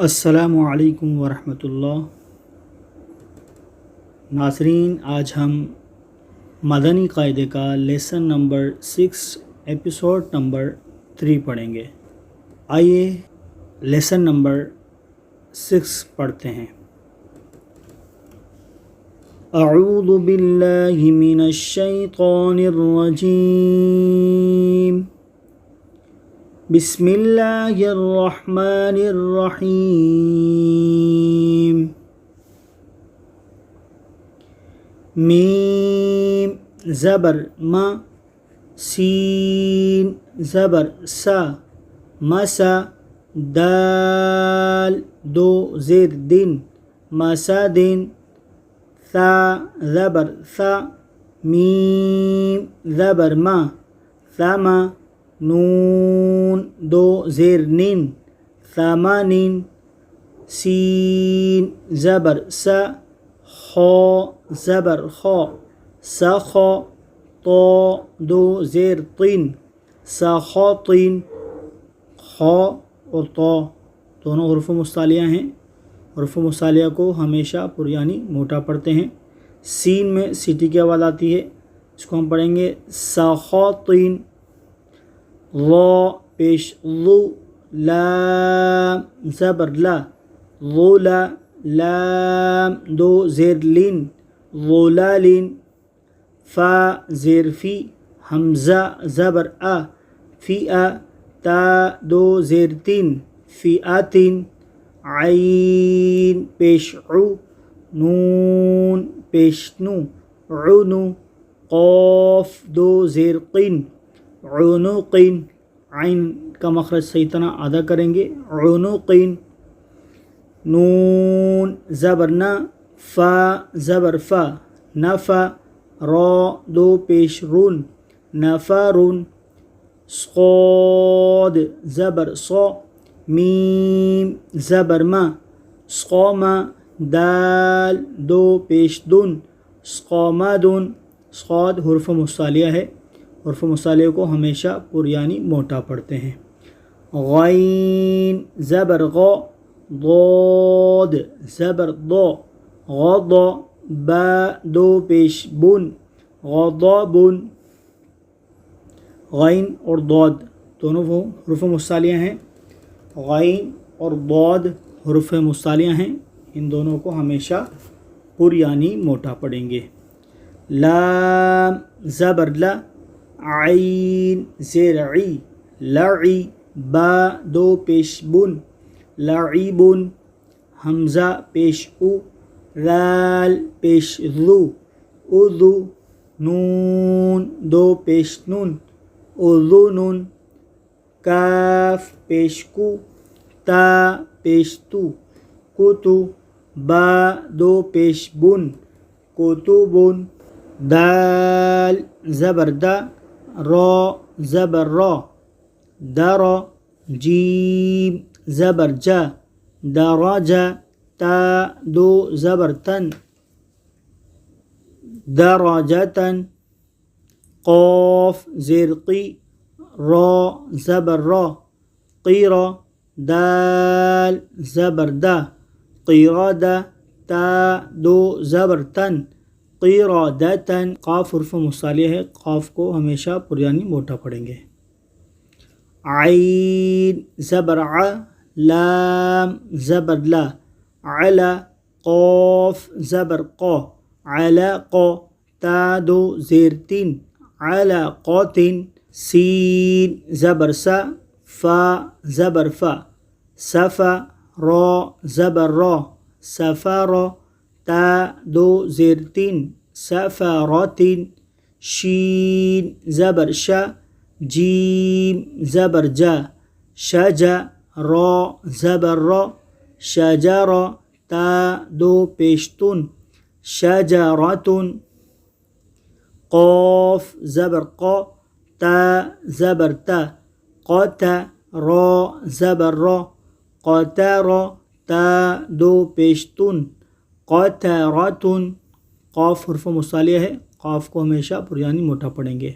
السلام علیکم ورحمۃ اللہ۔ ناظرین، آج ہم مدنی قاعدے کا لیسن نمبر 6 ایپیسوڈ نمبر 3 پڑھیں گے۔ آئیے لیسن نمبر 6 پڑھتے ہیں۔ اعوذ باللہ من الشیطان الرجیم، بسم اللہ الرحمن الرحیم۔ میم زبر ما، سین زبر سا مسا، دال دو زیر دن مسادن، ثا زبر ثا، میم زبر ما ثما، نون دو زیر نین ثمانین، سین زبر سا، خا زبر خا سخا، طا دو زیر طین سخاطین۔ خا اور طا دونوں حروف مصطلحہ ہیں۔ حروف مصطلحہ کو ہمیشہ پر یعنی موٹا پڑھتے ہیں۔ سین میں سیٹی کی آواز آتی ہے، اس کو ہم پڑھیں گے سخاطین۔ لا پیش لو، لام زبر لا ظلا، لام دو زیر لین ظلالین، فا زیر فی حمزہ زبر آ فی آ، تا دو زیر تین فیاتین، عین پیش عو، نون پیش نو عنو، قاف دو زیر قین عنقین، عین کا مخرج صحیح طرح ادا کریں گے عنقین، نون زبر نا، فا زبر فا نفا، را دو پیش رون نفارون، صاد زبر صا، میم زبر ما صاما، دال دو پیش دون صامدون۔ صاد حرف مصطلحہ ہے، حرف مصطلحہ کو ہمیشہ پر یعنی موٹا پڑھتے ہیں۔ غین زبر غا، ضاد زبر ضا غضا، با دو پیش بن غضبن۔ غین اور ضاد دونوں حروف مصطلحہ ہیں۔ غین اور ضاد حروف مصطلحہ ہیں، ان دونوں کو ہمیشہ پر یعنی موٹا پڑھیں گے۔ لام زبر لا، عین زیر عی لعی، با دو پیش بن لعیبن، حمزہ پیش او، ذال پیش ذو اذو، نون دو پیش نون اذنن، کاف پیش کو، تا پیش تو کتو، با دو پیش بن کتبن، دال زبر دا، را زبر را درا، جیم زبر جا درجا، تا دو زبر تن درجتن، قاف زیر قی، را زبر را قیرا، دال زبر دا قیرادا، تا دو زبر تن قیرادتن۔ قاف حرف مصطلحہ ہے، قاف کو ہمیشہ پر یعنی موٹا پڑھیں گے۔ عین زبر ع، لام زبر لا علا، قاف زبر قا علاقا، تا دو زیر تین علاقاتن، سین زبر سا، فا زبر فا صفا، را زبر را سفارا، تا دو زیر تین سفاراتن، شین زبر شا، جیم زبر جا شجا، را زبر را شجرا، تا دو پیشتون شجراتن، قاف زبر قا، تا زبر تا قتا، را زبر را قترا، تا دو پیشتون قتراتن۔ قاف حرف مصطلحہ ہے، قاف کو ہمیشہ پر یعنی موٹا پڑھیں گے۔